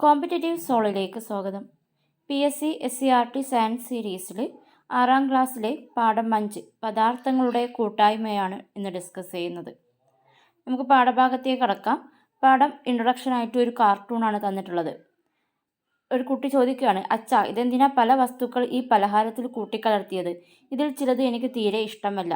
Competitive സോളിലേക്ക് സ്വാഗതം. PSC SCERT science സീരീസിൽ 6ാം ക്ലാസ്സിലെ പാഠം 5 പദാർത്ഥങ്ങളുടെ കൂട്ടായ്മയാണ് ഇന്ന് ഡിസ്കസ് ചെയ്യുന്നത്. നമുക്ക് പാഠഭാഗത്തേക്ക് കടക്കാം. പാഠം ഇൻട്രൊഡക്ഷനായിട്ട് ഒരു കാർട്ടൂണാണ് തന്നിട്ടുള്ളത്. ഒരു കുട്ടി ചോദിക്കുകയാണ്, അച്ഛാ ഇതെന്തിനാ പല വസ്തുക്കൾ ഈ പലഹാരത്തിൽ കൂട്ടിക്കലർത്തിയത്? ഇതിൽ ചിലത് എനിക്ക് തീരെ ഇഷ്ടമല്ല.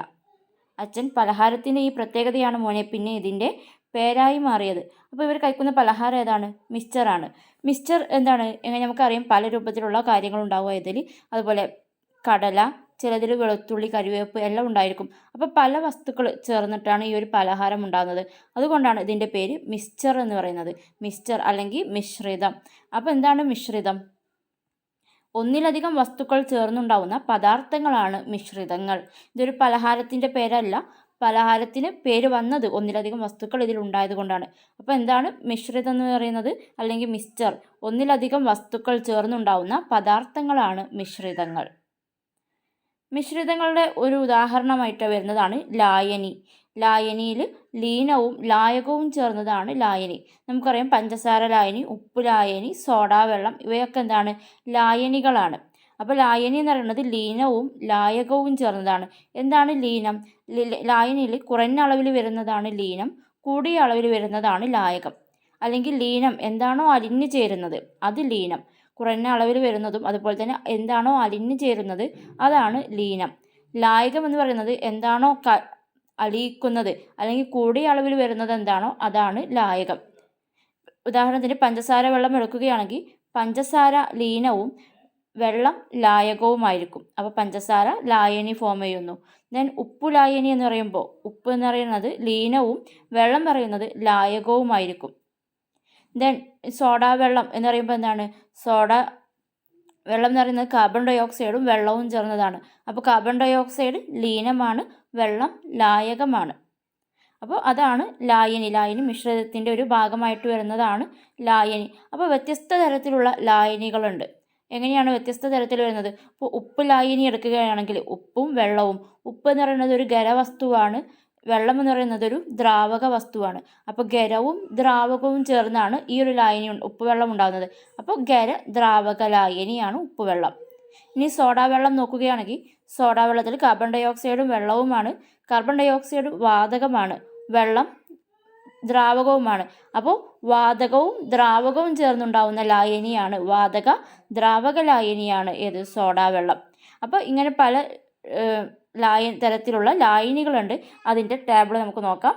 അച്ഛൻ, പലഹാരത്തിൻ്റെ ഈ പ്രത്യേകതയാണ് മോനെ പിന്നെ ഇതിൻ്റെ പേരായി മാറിയത്. അപ്പോൾ ഇവർ കഴിക്കുന്ന പലഹാരം ഏതാണ്? മിക്സ്ചറാണ്. മിക്സ്ചർ എന്താണ്? എങ്ങനെ നമുക്കറിയാം, പല രൂപത്തിലുള്ള കാര്യങ്ങളുണ്ടാവുക ഇതിൽ. അതുപോലെ കടല, ചിലതിൽ വെളുത്തുള്ളി, കരിവേപ്പ് എല്ലാം ഉണ്ടായിരിക്കും. അപ്പോൾ പല വസ്തുക്കൾ ചേർന്നിട്ടാണ് ഈ ഒരു പലഹാരം ഉണ്ടാകുന്നത്. അതുകൊണ്ടാണ് ഇതിൻ്റെ പേര് മിക്സ്ചർ എന്ന് പറയുന്നത്. മിക്സ്ചർ അല്ലെങ്കിൽ മിശ്രിതം. അപ്പോൾ എന്താണ് മിശ്രിതം? ഒന്നിലധികം വസ്തുക്കൾ ചേർന്നുണ്ടാവുന്ന പദാർത്ഥങ്ങളാണ് മിശ്രിതങ്ങൾ. ഇതൊരു പലഹാരത്തിൻ്റെ പേരല്ല. പലഹാരത്തിന് പേര് വന്നത് ഒന്നിലധികം വസ്തുക്കൾ ഇതിൽ ഉണ്ടായത് കൊണ്ടാണ്. അപ്പോൾ എന്താണ് മിശ്രിതം എന്ന് പറയുന്നത്? അല്ലെങ്കിൽ മിക്സ്ചർ. ഒന്നിലധികം വസ്തുക്കൾ ചേർന്നുണ്ടാവുന്ന പദാർത്ഥങ്ങളാണ് മിശ്രിതങ്ങൾ. മിശ്രിതങ്ങളുടെ ഒരു ഉദാഹരണമായിട്ട് വരുന്നതാണ് ലായനി. ലായനിയിൽ ലീനവും ലായകവും ചേർന്നതാണ് ലായനി. നമുക്കറിയാം പഞ്ചസാര ലായനി, ഉപ്പ് ലായനി, സോഡാ വെള്ളം ഇവയൊക്കെ എന്താണ്? ലായനികളാണ്. അപ്പോൾ ലായനി എന്ന് പറയുന്നത് ലീനവും ലായകവും ചേർന്നതാണ്. എന്താണ് ലീനം? ലായനിയിൽ കുറഞ്ഞ അളവിൽ വരുന്നതാണ് ലീനം, കൂടിയ അളവിൽ വരുന്നതാണ് ലായകം. അല്ലെങ്കിൽ ലീനം എന്താണോ അലിഞ്ഞു ചേരുന്നത് അത് ലീനം, കുറഞ്ഞ അളവിൽ വരുന്നതും അതുപോലെ തന്നെ എന്താണോ അലിഞ്ഞു ചേരുന്നത് അതാണ് ലീനം. ലായകം എന്ന് പറയുന്നത് എന്താണോ അലിയിക്കുന്നത് അല്ലെങ്കിൽ കൂടിയ അളവിൽ വരുന്നത് എന്താണോ അതാണ് ലായകം. ഉദാഹരണത്തിന് പഞ്ചസാര വെള്ളം എടുക്കുകയാണെങ്കിൽ പഞ്ചസാര ലീനവും വെള്ളം ലായകവുമായിരിക്കും. അപ്പോൾ പഞ്ചസാര ലായനി ഫോം ചെയ്യുന്നു. ദെൻ ഉപ്പു ലായനി എന്ന് പറയുമ്പോൾ ഉപ്പ് എന്ന് പറയുന്നത് ലീനവും വെള്ളം പറയുന്നത് ലായകവുമായിരിക്കും. ദെൻ സോഡാ വെള്ളം എന്ന് പറയുമ്പോൾ എന്താണ്? സോഡ വെള്ളം എന്ന് പറയുന്നത് കാർബൺ ഡൈ ഓക്സൈഡും വെള്ളവും ചേർന്നതാണ്. അപ്പോൾ കാർബൺ ഡൈ ഓക്സൈഡ് ലീനമാണ്, വെള്ളം ലായകമാണ്. അപ്പോൾ അതാണ് ലായനി. ലായനി മിശ്രിതത്തിൻ്റെ ഒരു ഭാഗമായിട്ട് വരുന്നതാണ് ലായനി. അപ്പോൾ വ്യത്യസ്ത തരത്തിലുള്ള ലായനികളുണ്ട്. എങ്ങനെയാണ് വ്യത്യസ്ത തരത്തിൽ വരുന്നത്? ഇപ്പോൾ ഉപ്പ് ലായനി എടുക്കുകയാണെങ്കിൽ ഉപ്പും വെള്ളവും. ഉപ്പ് എന്ന് പറയുന്നത് ഒരു ഖരവസ്തുവാണ്, വെള്ളം എന്ന് പറയുന്നത് ഒരു ദ്രാവക വസ്തുവാണ്. അപ്പോൾ ഖരവും ദ്രാവകവും ചേർന്നാണ് ഈ ഒരു ലായനി ഉപ്പ് വെള്ളം ഉണ്ടാകുന്നത്. അപ്പോൾ ഖര ദ്രാവക ലായനിയാണ് ഉപ്പ് വെള്ളം. ഇനി സോഡാ വെള്ളം നോക്കുകയാണെങ്കിൽ സോഡാ വെള്ളത്തിൽ കാർബൺ ഡൈ ഓക്സൈഡും വെള്ളവുമാണ്. കാർബൺ ഡൈ ഓക്സൈഡ് വാതകമാണ്, വെള്ളം ദ്രാവകവുമാണ്. അപ്പോൾ വാതകവും ദ്രാവകവും ചേർന്നുണ്ടാവുന്ന ലായനിയാണ് വാതക ദ്രാവക ലായനിയാണ് ഏത്? സോഡാ വെള്ളം. അപ്പോൾ ഇങ്ങനെ പല തരത്തിലുള്ള ലായനികളുണ്ട്. അതിൻ്റെ ടേബിൾ നമുക്ക് നോക്കാം.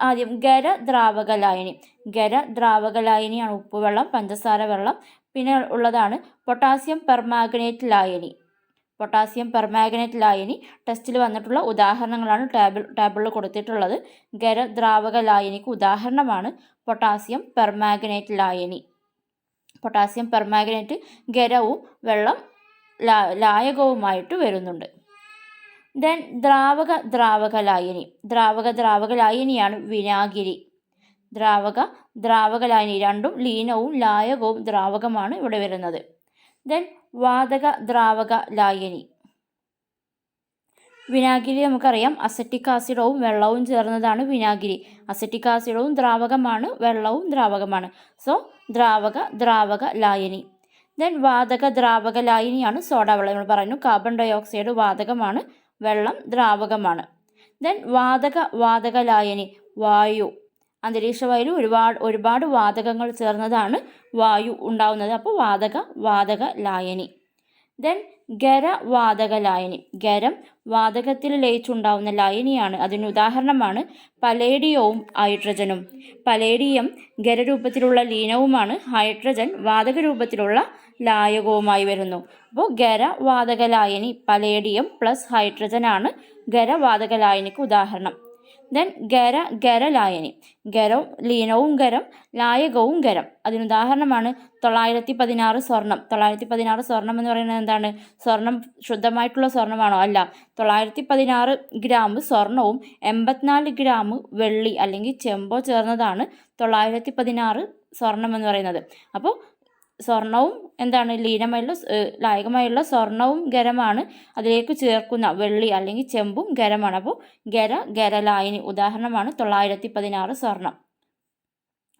ആദ്യം ഖര ദ്രാവക ലായനി. ഖര ദ്രാവക ലായനിയാണ് ഉപ്പുവെള്ളം, പഞ്ചസാര വെള്ളം. പിന്നെ ഉള്ളതാണ് പൊട്ടാസ്യം പെർമാംഗനേറ്റ് ലായനി. പൊട്ടാസ്യം പെർമാംഗനേറ്റ് ലായനി ടെസ്റ്റിൽ വന്നിട്ടുള്ള ഉദാഹരണങ്ങളാണ് ടേബിളിൽ കൊടുത്തിട്ടുള്ളത്. ഖര ദ്രാവക ലായനിക്ക് ഉദാഹരണമാണ് പൊട്ടാസ്യം പെർമാംഗനേറ്റ് ലായനി. പൊട്ടാസ്യം പെർമാംഗനേറ്റ് ഖരവും വെള്ളം ലായകവുമായിട്ട് വരുന്നുണ്ട്. ദെൻ ദ്രാവക ലായനി. ദ്രാവക ലായനിയാണ് വിനാഗിരി. ദ്രാവക ലായനി രണ്ടും ലീനവും ലായകവും ദ്രാവകമാണ് ഇവിടെ വരുന്നത്. ദെൻ വാതക ദ്രാവക ലായനി. വിനാഗിരി നമുക്കറിയാം അസറ്റിക് ആസിഡവും വെള്ളവും ചേർന്നതാണ് വിനാഗിരി. അസറ്റിക് ആസിഡവും ദ്രാവകമാണ്, വെള്ളവും ദ്രാവകമാണ്. സോ ദ്രാവക ലായനി. ദെൻ വാതക ദ്രാവക ലായനിയാണ് സോഡാ വെള്ളം. നമ്മൾ പറഞ്ഞു കാർബൺ ഡൈ ഓക്സൈഡ് വാതകമാണ്, വെള്ളം ദ്രാവകമാണ്. ദെൻ വാതക ലായനി വായു. അന്തരീക്ഷ വായുവിൽ ഒരുപാട് വാതകങ്ങൾ ചേർന്നതാണ് വായു ഉണ്ടാവുന്നത്. അപ്പോൾ വാതക ലായനി. ദെൻ ഖരവാതക ലായനി. ഖരം വാതകത്തിൽ ലയിച്ചുണ്ടാവുന്ന ലായനിയാണ്. അതിന് ഉദാഹരണമാണ് പലേഡിയവും ഹൈഡ്രജനും. പലേഡിയം ഖരരൂപത്തിലുള്ള ലീനവുമാണ്, ഹൈഡ്രജൻ വാതക രൂപത്തിലുള്ള ലായകവുമായി വരുന്നു. അപ്പോൾ ഖരവാതക ലായനി പലേഡിയം പ്ലസ് ഹൈഡ്രജൻ ആണ് ഖരവാതക ലായനിക്ക് ഉദാഹരണം. ദെൻ ഖരലായനി. ഖരം ലീനവും ഖരം, ലായകവും ഖരം. അതിനുദാഹരണമാണ് 916 സ്വർണം. 916 സ്വർണം എന്ന് പറയുന്നത് എന്താണ്? സ്വർണം ശുദ്ധമായിട്ടുള്ള സ്വർണ്ണമാണോ? അല്ല. 916 ഗ്രാം സ്വർണവും 84 ഗ്രാം വെള്ളി അല്ലെങ്കിൽ ചെമ്പോ ചേർന്നതാണ് 916 സ്വർണം എന്ന് പറയുന്നത്. അപ്പോൾ സ്വർണവും എന്താണ്? ലായകമായുള്ള സ്വർണവും ഖരമാണ്. അതിലേക്ക് ചേർക്കുന്ന വെള്ളി അല്ലെങ്കിൽ ചെമ്പും ഖരമാണ്. അപ്പോൾ ഖരലായനി ഉദാഹരണമാണ് 916 സ്വർണം.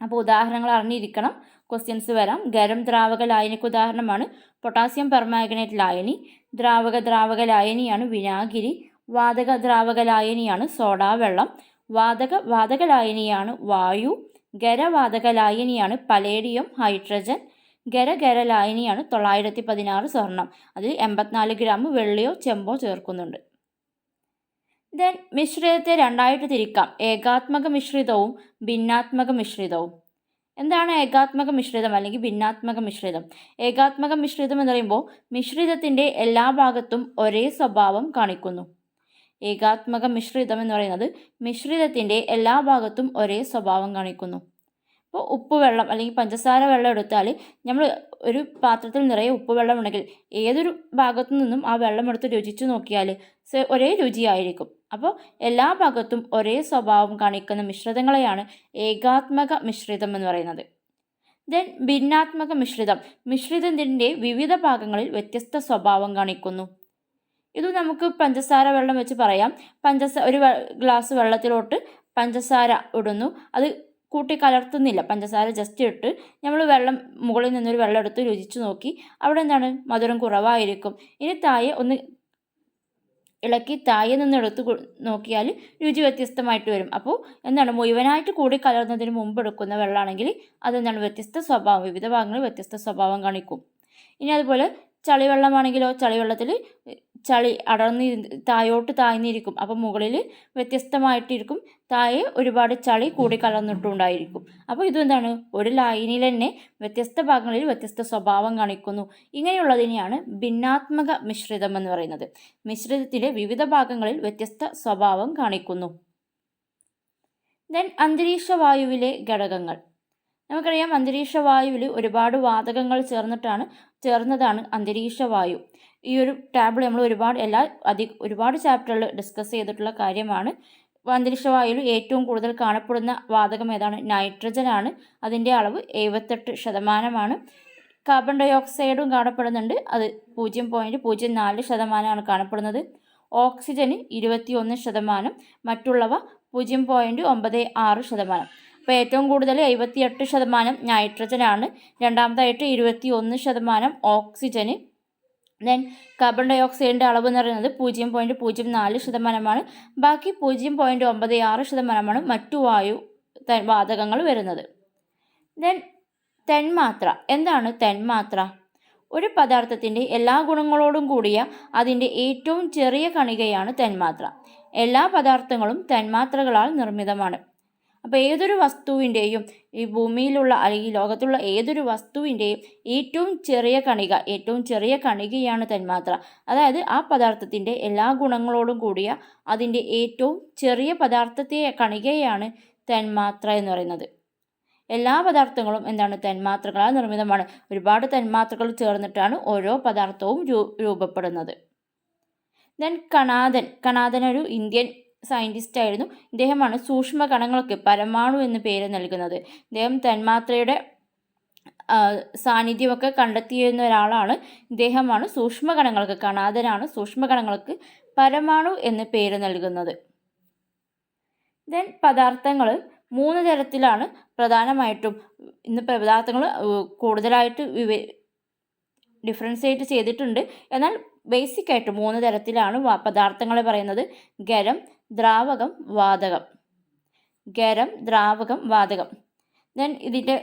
അപ്പോൾ ഉദാഹരണങ്ങൾ അറിഞ്ഞിരിക്കണം, ക്വസ്റ്റ്യൻസ് വരാം. ഖരം ദ്രാവക ലായനിക്ക് ഉദാഹരണമാണ് പൊട്ടാസ്യം പെർമാംഗനേറ്റ് ലായനി. ദ്രാവക ലായനിയാണ് വിനാഗിരി. വാതക ലായനിയാണ് സോഡാ വെള്ളം. വാതക ലായനിയാണ് വായു. ഖരവാതക ലായനിയാണ് പലേഡിയം, ഹൈഡ്രജൻ. ഖര ലായനിയാണ് 916 സ്വർണം. അതിൽ 84 ഗ്രാം വെള്ളിയോ ചെമ്പോ ചേർക്കുന്നുണ്ട്. ദെൻ മിശ്രിതത്തെ രണ്ടായിട്ട് തിരിക്കാം, ഏകാത്മക മിശ്രിതവും ഭിന്നാത്മക മിശ്രിതവും. എന്താണ് ഏകാത്മക മിശ്രിതം അല്ലെങ്കിൽ ഭിന്നാത്മക മിശ്രിതം? ഏകാത്മക മിശ്രിതം എന്ന് പറയുമ്പോൾ മിശ്രിതത്തിൻ്റെ എല്ലാ ഭാഗത്തും ഒരേ സ്വഭാവം കാണിക്കുന്നു. ഏകാത്മക മിശ്രിതം എന്ന് പറയുന്നത് മിശ്രിതത്തിൻ്റെ എല്ലാ ഭാഗത്തും ഒരേ സ്വഭാവം കാണിക്കുന്നു. ഇപ്പോൾ ഉപ്പ് വെള്ളം അല്ലെങ്കിൽ പഞ്ചസാര വെള്ളം എടുത്താൽ നമ്മൾ ഒരു പാത്രത്തിൽ നിറയെ ഉപ്പ് വെള്ളം ഉണ്ടെങ്കിൽ ഏതൊരു ഭാഗത്തു നിന്നും ആ വെള്ളം എടുത്ത് രുചിച്ചു നോക്കിയാൽ ഒരേ രുചിയായിരിക്കും. അപ്പോൾ എല്ലാ ഭാഗത്തും ഒരേ സ്വഭാവം കാണിക്കുന്ന മിശ്രിതങ്ങളെയാണ് ഏകാത്മക മിശ്രിതം എന്ന് പറയുന്നത്. ദെൻ ഭിന്നാത്മക മിശ്രിതം മിശ്രിതത്തിൻ്റെ വിവിധ ഭാഗങ്ങളിൽ വ്യത്യസ്ത സ്വഭാവം കാണിക്കുന്നു. ഇത് നമുക്ക് പഞ്ചസാര വെള്ളം വെച്ച് പറയാം. ഒരു ഗ്ലാസ് വെള്ളത്തിലോട്ട് പഞ്ചസാര ഇടുന്നു, അത് കൂട്ടി കലർത്തുന്നില്ല, പഞ്ചസാര ജസ്റ്റ് ഇട്ട് നമ്മൾ മുകളിൽ നിന്നൊരു വെള്ളം എടുത്ത് രുചിച്ചു നോക്കി, അവിടെ എന്താണ് മധുരം കുറവായിരിക്കും. ഇനി താഴെ ഒന്ന് ഇളക്കി താഴെ നിന്ന് എടുത്ത് നോക്കിയാൽ രുചി വ്യത്യസ്തമായിട്ട് വരും. അപ്പോൾ എന്താണ് മുഴുവനായിട്ട് കൂടി കലർന്നതിന് മുമ്പ് എടുക്കുന്ന വെള്ളമാണെങ്കിൽ അതെന്താണ് വ്യത്യസ്ത സ്വഭാവം, വിവിധ ഭാഗങ്ങളിൽ വ്യത്യസ്ത സ്വഭാവം കാണിക്കും. ഇനി അതുപോലെ ചളിവെള്ളമാണെങ്കിലോ ചളിവെള്ളത്തിൽ ചളി താഴോട്ട് താഴ്ന്നിരിക്കും, അപ്പോൾ മുകളിൽ വ്യത്യസ്തമായിട്ടിരിക്കും, താഴെ ഒരുപാട് ചളി കൂടി കലർന്നിട്ടുണ്ടായിരിക്കും. അപ്പോൾ ഇതെന്താണ് ഒരു ലൈനിൽ തന്നെ വ്യത്യസ്ത ഭാഗങ്ങളിൽ വ്യത്യസ്ത സ്വഭാവം കാണിക്കുന്നു. ഇങ്ങനെയുള്ളതിനെയാണ് ഭിന്നാത്മക മിശ്രിതം എന്ന് പറയുന്നത്. മിശ്രിതത്തിൻ്റെ വിവിധ ഭാഗങ്ങളിൽ വ്യത്യസ്ത സ്വഭാവം കാണിക്കുന്നു. ദെൻ അന്തരീക്ഷ വായുവിലെ ഘടകങ്ങൾ. നമുക്കറിയാം അന്തരീക്ഷ വായുവിൽ ഒരുപാട് വാതകങ്ങൾ ചേർന്നതാണ് അന്തരീക്ഷ വായു. ഈ ഒരു ടാബിൾ നമ്മൾ ഒരുപാട് ചാപ്റ്ററുകൾ ഡിസ്കസ് ചെയ്തിട്ടുള്ള കാര്യമാണ്. അന്തരീക്ഷ വായുവിൽ ഏറ്റവും കൂടുതൽ കാണപ്പെടുന്ന വാതകം ഏതാണ്? നൈട്രജൻ ആണ്. അതിൻ്റെ അളവ് 78%. കാർബൺ ഡൈ ഓക്സൈഡും കാണപ്പെടുന്നുണ്ട്, അത് 0.04% കാണപ്പെടുന്നത്. ഓക്സിജന് 21%, മറ്റുള്ളവ 0.96%. അപ്പോൾ ഏറ്റവും കൂടുതൽ 78% നൈട്രജനാണ്, രണ്ടാമതായിട്ട് 21% ഓക്സിജന്. ദെൻ കാർബൺ ഡൈ ഓക്സൈഡിൻ്റെ അളവ് എന്ന് പറയുന്നത് 0.04%. ബാക്കി 0.96% മറ്റു വാതകങ്ങൾ വരുന്നത്. ദെൻ തന്മാത്ര. എന്താണ് തന്മാത്ര? ഒരു പദാർത്ഥത്തിൻ്റെ എല്ലാ ഗുണങ്ങളോടും കൂടിയ അതിൻ്റെ ഏറ്റവും ചെറിയ കണികയാണ് തന്മാത്ര. എല്ലാ പദാർത്ഥങ്ങളും തന്മാത്രകളാൽ നിർമ്മിതമാണ്. അപ്പോൾ ഏതൊരു വസ്തുവിൻ്റെയും, ഈ ഭൂമിയിലുള്ള അല്ലെങ്കിൽ ലോകത്തുള്ള ഏതൊരു വസ്തുവിൻ്റെയും ഏറ്റവും ചെറിയ കണികയാണ് തന്മാത്ര. അതായത് ആ പദാർത്ഥത്തിൻ്റെ എല്ലാ ഗുണങ്ങളോടും കൂടിയ അതിൻ്റെ ഏറ്റവും ചെറിയ കണികയാണ് തന്മാത്ര എന്ന് പറയുന്നത്. എല്ലാ പദാർത്ഥങ്ങളും എന്താണ്? തന്മാത്രകളാൽ നിർമ്മിതമാണ്. ഒരുപാട് തന്മാത്രകൾ ചേർന്നിട്ടാണ് ഓരോ പദാർത്ഥവും രൂപപ്പെടുന്നത്. ദെൻ കണാദൻ ഒരു ഇന്ത്യൻ സയൻറ്റിസ്റ്റ് ആയിരുന്നു. ഇദ്ദേഹമാണ് സൂക്ഷ്മ കണങ്ങൾക്ക് പരമാണു എന്ന് പേര് നൽകുന്നത്. ഇദ്ദേഹം തന്മാത്രയുടെ സാന്നിധ്യമൊക്കെ കണ്ടെത്തിയിരുന്ന ഒരാളാണ്. ഇദ്ദേഹമാണ് കണാദനാണ് സൂക്ഷ്മകണങ്ങൾക്ക് പരമാണു എന്ന് പേര് നൽകുന്നത്. ദെൻ പദാർത്ഥങ്ങൾ 3 തരത്തിലാണ് പ്രധാനമായിട്ടും. ഇന്ന് പദാർത്ഥങ്ങൾ കൂടുതലായിട്ട് ഡിഫറൻഷിയേറ്റ് ചെയ്തിട്ടുണ്ട്. എന്നാൽ ബേസിക്കായിട്ട് 3 തരത്തിലാണ് പദാർത്ഥങ്ങളെ പറയുന്നത്: ഖരം, ദ്രാവകം, വാതകം. ദെൻ ഇതിൻ്റെ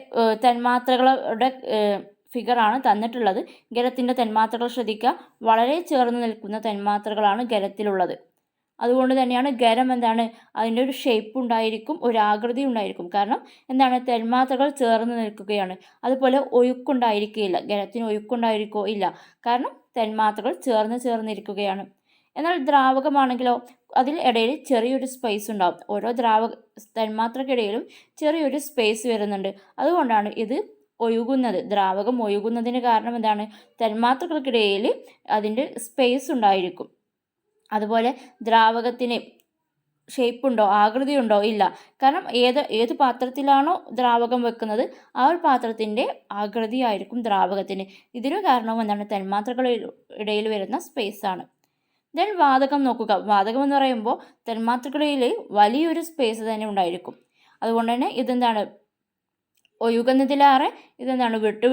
തന്മാത്രകളുടെ ഫിഗറാണ് തന്നിട്ടുള്ളത്. ഖരത്തിൻ്റെ തന്മാത്രകൾ ശ്രദ്ധിക്കുക, വളരെ ചേർന്ന് നിൽക്കുന്ന തന്മാത്രകളാണ് ഖരത്തിലുള്ളത്. അതുകൊണ്ട് തന്നെയാണ് ഖരം അതിൻ്റെ ഒരു ഷേപ്പ് ഉണ്ടായിരിക്കും, ഒരു ആകൃതി ഉണ്ടായിരിക്കും. കാരണം എന്താണ്? തന്മാത്രകൾ ചേർന്ന് നിൽക്കുകയാണ്. അതുപോലെ ഒഴുക്കുണ്ടായിരിക്കുകയില്ല. ഖരത്തിന് ഒഴുക്കുണ്ടായിരിക്കോ? ഇല്ല, കാരണം തന്മാത്രകൾ ചേർന്നിരിക്കുകയാണ്. എന്നാൽ ദ്രാവകമാണെങ്കിലോ അതിൽ ഇടയിൽ ചെറിയൊരു സ്പേസ് ഉണ്ടാവും. ഓരോ തന്മാത്രക്കിടയിലും ചെറിയൊരു സ്പേസ് വരുന്നുണ്ട്. അതുകൊണ്ടാണ് ഇത് ഒഴുകുന്നത്. ദ്രാവകം ഒഴുകുന്നതിന് കാരണം എന്താണ്? തന്മാത്രകൾക്കിടയിൽ അതിൻ്റെ സ്പേസ് ഉണ്ടായിരിക്കും. അതുപോലെ ദ്രാവകത്തിന് ഷേപ്പുണ്ടോ? ആകൃതിയുണ്ടോ? ഇല്ല, കാരണം ഏത് പാത്രത്തിലാണോ ദ്രാവകം വെക്കുന്നത് ആ ഒരു പാത്രത്തിൻ്റെ ആകൃതിയായിരിക്കും ദ്രാവകത്തിന്. ഇതിനു കാരണവും എന്താണ്? തന്മാത്രകളിടയിൽ വരുന്ന സ്പേസാണ്. ദെൻ വാതകം നോക്കുക. വാതകം എന്ന് പറയുമ്പോൾ തന്മാത്രകളിൽ വലിയൊരു സ്പേസ് തന്നെ ഉണ്ടായിരിക്കും. അതുകൊണ്ട് തന്നെ ഒഴുകുന്നതിലേറെ ഇതെന്താണ് വിട്ട്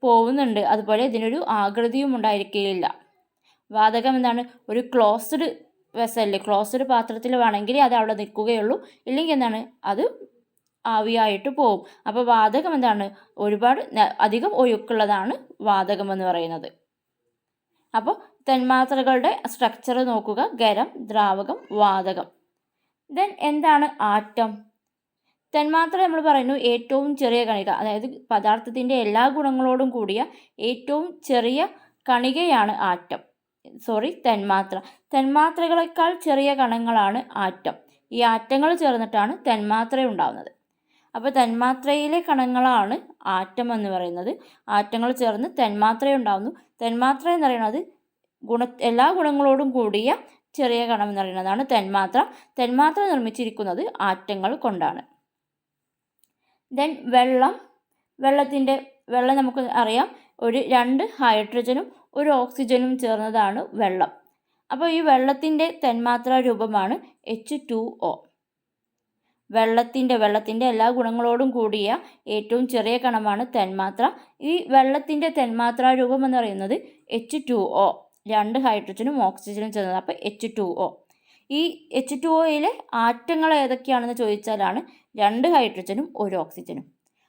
പോകുന്നുണ്ട്. അതുപോലെ ഇതിനൊരു ആകൃതിയും ഉണ്ടായിരിക്കില്ല. വാതകം എന്താണ് ഒരു ക്ലോസ്ഡ് വെസലിൽ, ക്ലോസ്ഡ് പാത്രത്തിൽ വേണമെങ്കിൽ അത് അവിടെ നിൽക്കുകയുള്ളൂ, ഇല്ലെങ്കിൽ എന്താണ് അത് ആവിയായിട്ട് പോവും. അപ്പോൾ വാതകം എന്താണ് ഒരുപാട് അധികം ഒഴുക്കുള്ളതാണ് വാതകം എന്ന് പറയുന്നത്. അപ്പോൾ തന്മാത്രകളുടെ സ്ട്രക്ചർ നോക്കുക: ഖരം, ദ്രാവകം, വാതകം. ദെൻ എന്താണ് ആറ്റം? തന്മാത്ര നമ്മൾ പറയുന്നു ഏറ്റവും ചെറിയ കണിക, അതായത് പദാർത്ഥത്തിൻ്റെ എല്ലാ ഗുണങ്ങളോടും കൂടിയ ഏറ്റവും ചെറിയ കണികയാണ് ആറ്റം. തന്മാത്ര. തന്മാത്രകളെക്കാൾ ചെറിയ കണങ്ങളാണ് ആറ്റം. ഈ ആറ്റങ്ങൾ ചേർന്നിട്ടാണ് തന്മാത്ര ഉണ്ടാകുന്നത്. അപ്പോൾ തന്മാത്രയിലെ കണങ്ങളാണ് ആറ്റം എന്ന് പറയുന്നത്. ആറ്റങ്ങൾ ചേർന്ന് തന്മാത്ര ഉണ്ടാകുന്നു. തന്മാത്ര എന്ന് പറയുന്നത് എല്ലാ ഗുണങ്ങളോടും കൂടിയ ചെറിയ കണം എന്ന് പറയുന്നതാണ് തന്മാത്ര. തന്മാത്ര നിർമ്മിച്ചിരിക്കുന്നത് ആറ്റങ്ങൾ കൊണ്ടാണ്. ദെൻ വെള്ളം നമുക്ക് അറിയാം, 2 ഹൈഡ്രജനും 1 ഓക്സിജനും ചേർന്നതാണ് വെള്ളം. അപ്പോൾ ഈ വെള്ളത്തിൻ്റെ തന്മാത്രാ രൂപമാണ് H2O. വെള്ളത്തിൻ്റെ എല്ലാ ഗുണങ്ങളോടും കൂടിയ ഏറ്റവും ചെറിയ കണമാണ് തന്മാത്ര. ഈ വെള്ളത്തിൻ്റെ തന്മാത്രാ രൂപം എന്ന് പറയുന്നത് H2O, 2 ഹൈഡ്രജനും ഓക്സിജനും ചേർന്നത്. അപ്പോൾ H2O. ഈ H2Oയിലെ ആറ്റങ്ങൾ ഏതൊക്കെയാണെന്ന് ചോദിച്ചാലാണ് 2 ഹൈഡ്രജനും 1 ഓക്സിജനും.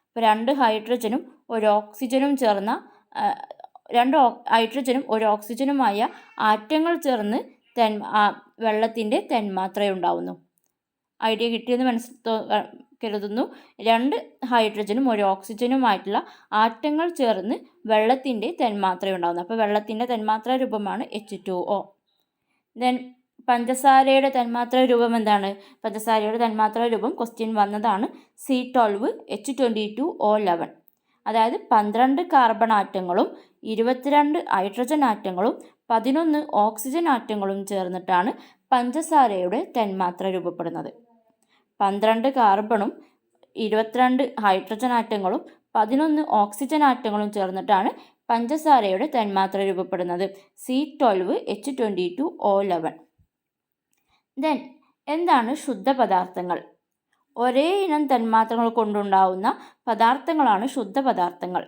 അപ്പോൾ 2 ഹൈഡ്രജനും 1 ഓക്സിജനും ചേർന്ന 2 ഹൈഡ്രജനും 1 ഓക്സിജനുമായ ആറ്റങ്ങൾ ചേർന്ന് വെള്ളത്തിൻ്റെ തന്മാത്രയുണ്ടാവുന്നു. ഐഡിയ കിട്ടിയെന്ന് കരുതുന്നു. 2 ഹൈഡ്രജനും 1 ഓക്സിജനുമായിട്ടുള്ള ആറ്റങ്ങൾ ചേർന്ന് വെള്ളത്തിൻ്റെ തന്മാത്രയുണ്ടാവുന്നു. അപ്പോൾ വെള്ളത്തിൻ്റെ തന്മാത്രാ രൂപമാണ് H2O. ദെൻ പഞ്ചസാരയുടെ തന്മാത്രാ രൂപം എന്താണ്? പഞ്ചസാരയുടെ തന്മാത്രാ രൂപം ക്വസ്റ്റ്യൻ വന്നതാണ്. C12H22O11. അതായത് 12 കാർബൺ ആറ്റങ്ങളും 22 ഹൈഡ്രജൻ ആറ്റങ്ങളും 11 ഓക്സിജൻ ആറ്റങ്ങളും ചേർന്നിട്ടാണ് പഞ്ചസാരയുടെ തന്മാത്ര രൂപപ്പെടുന്നത്. 12 കാർബണും 22 ഹൈഡ്രജൻ ആറ്റങ്ങളും 11 ഓക്സിജൻ ആറ്റങ്ങളും ചേർന്നിട്ടാണ് പഞ്ചസാരയുടെ തന്മാത്ര രൂപപ്പെടുന്നത്. C12H22O11. ദെൻ എന്താണ് ശുദ്ധപദാർത്ഥങ്ങൾ? ഒരേ ഇനം തന്മാത്രകൾ കൊണ്ടുണ്ടാവുന്ന പദാർത്ഥങ്ങളാണ് ശുദ്ധപദാർത്ഥങ്ങൾ.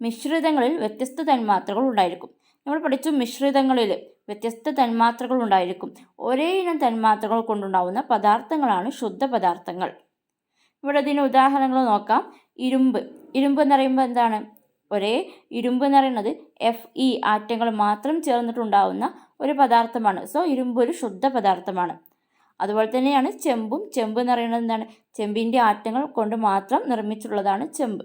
മിശ്രിതങ്ങളിൽ വ്യത്യസ്ത തന്മാത്രകൾ ഉണ്ടായിരിക്കും. നമ്മൾ പഠിച്ചു, മിശ്രിതങ്ങളിൽ വ്യത്യസ്ത തന്മാത്രകൾ ഉണ്ടായിരിക്കും. ഒരേ ഇനം തന്മാത്രകൾ കൊണ്ടുണ്ടാവുന്ന പദാർത്ഥങ്ങളാണ് ശുദ്ധപദാർത്ഥങ്ങൾ. ഇവിടെ ഇതിന് ഉദാഹരണങ്ങൾ നോക്കാം. ഇരുമ്പ് എന്ന് പറയുമ്പോൾ എന്താണ്? ഒരേ ഇരുമ്പ് എന്ന് പറയുന്നത് Fe ആറ്റങ്ങൾ മാത്രം ചേർന്നിട്ടുണ്ടാവുന്ന ഒരു പദാർത്ഥമാണ്. സോ ഇരുമ്പ് ഒരു ശുദ്ധ പദാർത്ഥമാണ്. അതുപോലെ തന്നെയാണ് ചെമ്പ് എന്ന് പറയുന്നത് എന്താണ്? ചെമ്പിൻ്റെ ആറ്റങ്ങൾ കൊണ്ട് മാത്രം നിർമ്മിച്ചിട്ടുള്ളതാണ് ചെമ്പ്.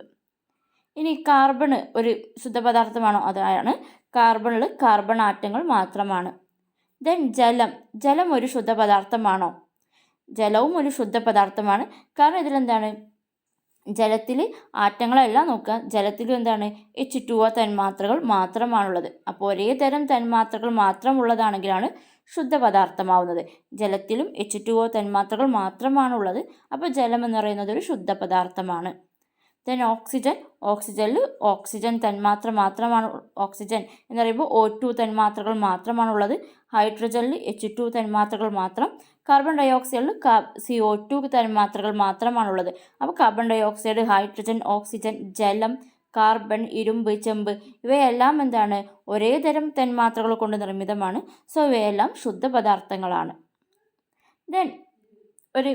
ഇനി കാർബൺ ഒരു ശുദ്ധപദാർത്ഥമാണോ? അതാണ് കാർബണിൽ കാർബൺ ആറ്റങ്ങൾ മാത്രമാണ്. ദെൻ ജലം ഒരു ശുദ്ധപദാർത്ഥമാണോ? ജലവും ഒരു ശുദ്ധപദാർത്ഥമാണ്. കാരണം ഇതിലെന്താണ്? ജലത്തിൽ ആറ്റങ്ങളെല്ലാം നോക്കുക, ജലത്തിലും എന്താണ്? H2O തന്മാത്രകൾ മാത്രമാണുള്ളത്. അപ്പോൾ ഒരേ തരം തന്മാത്രകൾ മാത്രമുള്ളതാണെങ്കിലാണ് ശുദ്ധപദാർത്ഥമാവുന്നത്. ജലത്തിലും H2O തന്മാത്രകൾ മാത്രമാണുള്ളത്. അപ്പോൾ ജലം എന്ന് പറയുന്നത് ഒരു ശുദ്ധപദാർത്ഥമാണ്. ദെൻ ഓക്സിജനിൽ ഓക്സിജൻ തന്മാത്ര മാത്രമാണ്. ഓക്സിജൻ എന്ന് പറയുമ്പോൾ O2 തന്മാത്രകൾ മാത്രമാണുള്ളത്. ഹൈഡ്രജനിൽ H2 തന്മാത്രകൾ മാത്രം. കാർബൺ ഡൈ ഓക്സൈഡിൽ CO2 തന്മാത്രകൾ മാത്രമാണുള്ളത്. അപ്പോൾ carbon dioxide, hydrogen, oxygen, ജലം, കാർബൺ, ഇരുമ്പ്, ചെമ്പ് ഇവയെല്ലാം എന്താണ്? ഒരേ തരം തന്മാത്രകൾ കൊണ്ട് നിർമ്മിതമാണ്. സോ ഇവയെല്ലാം ശുദ്ധപദാർത്ഥങ്ങളാണ്. ദെൻ ഒരു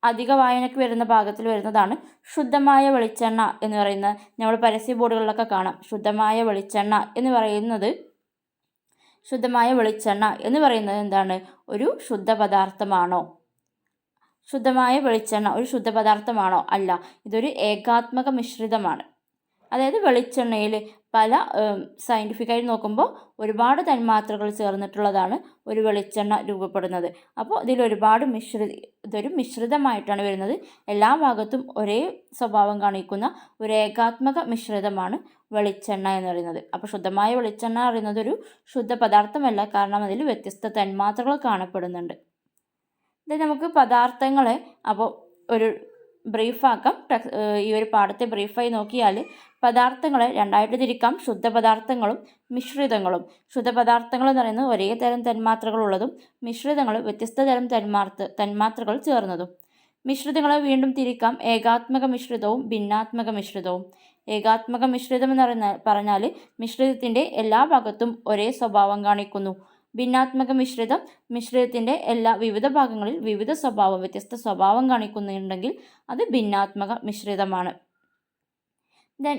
അധിക വായനയ്ക്ക് വരുന്ന ഭാഗത്തിൽ വരുന്നതാണ് ശുദ്ധമായ വെളിച്ചെണ്ണ എന്ന് പറയുന്നത്. നമ്മൾ പരസ്യ ബോർഡുകളിലൊക്കെ കാണാം. ശുദ്ധമായ വെളിച്ചെണ്ണ എന്ന് പറയുന്നത് എന്താണ്? ഒരു ശുദ്ധപദാർത്ഥമാണോ? ശുദ്ധമായ വെളിച്ചെണ്ണ ഒരു ശുദ്ധപദാർത്ഥമാണോ? അല്ല, ഇതൊരു ഏകാത്മക മിശ്രിതമാണ്. അതായത് വെളിച്ചെണ്ണയിൽ പല സയൻറ്റിഫിക്കായി നോക്കുമ്പോൾ ഒരുപാട് തന്മാത്രകൾ ചേർന്നിട്ടുള്ളതാണ് ഒരു വെളിച്ചെണ്ണ രൂപപ്പെടുന്നത്. അപ്പോൾ ഇതൊരു മിശ്രിതമായിട്ടാണ് വരുന്നത്. എല്ലാ ഭാഗത്തും ഒരേ സ്വഭാവം കാണിക്കുന്ന ഒരു ഏകാത്മക മിശ്രിതമാണ് വെളിച്ചെണ്ണ എന്ന് പറയുന്നത്. അപ്പോൾ ശുദ്ധമായ വെളിച്ചെണ്ണ പറയുന്നത് ഒരു ശുദ്ധ പദാർത്ഥമല്ല, കാരണം അതിൽ വ്യത്യസ്ത തന്മാത്രകൾ കാണപ്പെടുന്നുണ്ട്. ഇത് നമുക്ക് പദാർത്ഥങ്ങളെ അപ്പോൾ ഒരു ബ്രീഫാക്കാം. ഈ ഒരു പാഠത്തെ ബ്രീഫായി നോക്കിയാൽ പദാർത്ഥങ്ങളെ രണ്ടായിട്ട് തിരിക്കാം: ശുദ്ധപദാർത്ഥങ്ങളും മിശ്രിതങ്ങളും. ശുദ്ധപദാർത്ഥങ്ങൾ എന്ന് പറയുന്നത് ഒരേ തരം തന്മാത്രകളുള്ളതും മിശ്രിതങ്ങൾ വ്യത്യസ്ത തരം തന്മാത്രകൾ ചേർന്നതും. മിശ്രിതങ്ങളെ വീണ്ടും തിരിക്കാം. ഏകാത്മക മിശ്രിതവും ഭിന്നാത്മക മിശ്രിതവും. ഏകാത്മക മിശ്രിതം എന്ന് പറഞ്ഞാൽ മിശ്രിതത്തിൻ്റെ എല്ലാ ഭാഗത്തും ഒരേ സ്വഭാവം കാണിക്കുന്നു. ഭിന്നാത്മക മിശ്രിതം മിശ്രിതത്തിൻ്റെ വിവിധ ഭാഗങ്ങളിൽ വിവിധ സ്വഭാവം, വ്യത്യസ്ത സ്വഭാവം കാണിക്കുന്നുണ്ടെങ്കിൽ അത് ഭിന്നാത്മക മിശ്രിതമാണ്. ദെൻ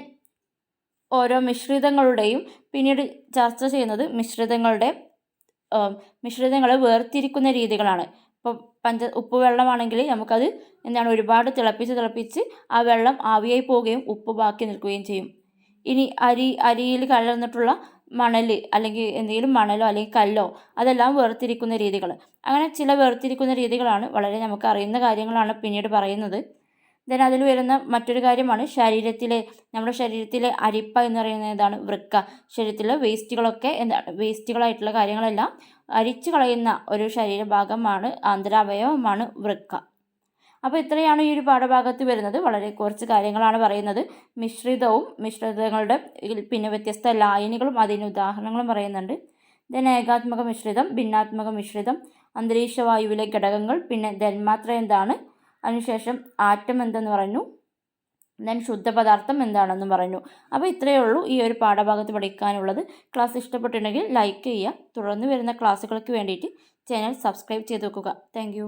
ഓരോ മിശ്രിതങ്ങളുടെയും പിന്നീട് ചർച്ച ചെയ്യുന്നത് മിശ്രിതങ്ങളെ വേർതിരിക്കുന്ന രീതികളാണ്. ഇപ്പോൾ ഉപ്പ് വെള്ളമാണെങ്കിൽ നമുക്കത് ഒരുപാട് തിളപ്പിച്ച് ആ വെള്ളം ആവിയായി പോവുകയും ഉപ്പ് ബാക്കി നിൽക്കുകയും ചെയ്യും. ഇനി അരിയിൽ കലർന്നിട്ടുള്ള മണൽ അല്ലെങ്കിൽ എന്തെങ്കിലും മണലോ അല്ലെങ്കിൽ കല്ലോ അതെല്ലാം വേർതിരിക്കുന്ന രീതികൾ. അങ്ങനെ ചില വേർതിരിക്കുന്ന രീതികളാണ് വളരെ നമുക്ക് അറിയുന്ന കാര്യങ്ങളാണ് പിന്നീട് പറയുന്നത്. ദെൻ അതിൽ വരുന്ന മറ്റൊരു കാര്യമാണ് നമ്മുടെ ശരീരത്തിലെ അരിപ്പ എന്ന് പറയുന്നത് വൃക്ക. ശരീരത്തിലെ വേസ്റ്റുകളൊക്കെ വേസ്റ്റുകളായിട്ടുള്ള കാര്യങ്ങളെല്ലാം അരിച്ചു കളയുന്ന ഒരു ശരീരഭാഗമാണ്, ആന്തരാവയവമാണ് വൃക്ക. അപ്പോൾ ഇത്രയാണ് ഈ ഒരു പാഠഭാഗത്ത് വരുന്നത്. വളരെ കുറച്ച് കാര്യങ്ങളാണ് പറയുന്നത്. മിശ്രിതങ്ങളുടെ പിന്നെ വ്യത്യസ്ത ലായനികളും അതിന് ഉദാഹരണങ്ങളും പറയുന്നുണ്ട്. ദെൻ ഏകാത്മക മിശ്രിതം, ഭിന്നാത്മക മിശ്രിതം, അന്തരീക്ഷവായുവിലെ ഘടകങ്ങൾ, പിന്നെ തന്മാത്ര എന്താണ്, അതിനുശേഷം ആറ്റം എന്തെന്ന് പറഞ്ഞു, ദെൻ ശുദ്ധപദാർത്ഥം എന്താണെന്നും പറഞ്ഞു. അപ്പോൾ ഇത്രയേ ഉള്ളൂ ഈ ഒരു പാഠഭാഗത്ത് പഠിക്കാനുള്ളത്. ക്ലാസ് ഇഷ്ടപ്പെട്ടിട്ടുണ്ടെങ്കിൽ ലൈക്ക് ചെയ്യുക. തുടർന്ന് വരുന്ന ക്ലാസ്സുകൾക്ക് വേണ്ടിയിട്ട് ചാനൽ സബ്സ്ക്രൈബ് ചെയ്ത് വെക്കുക. താങ്ക്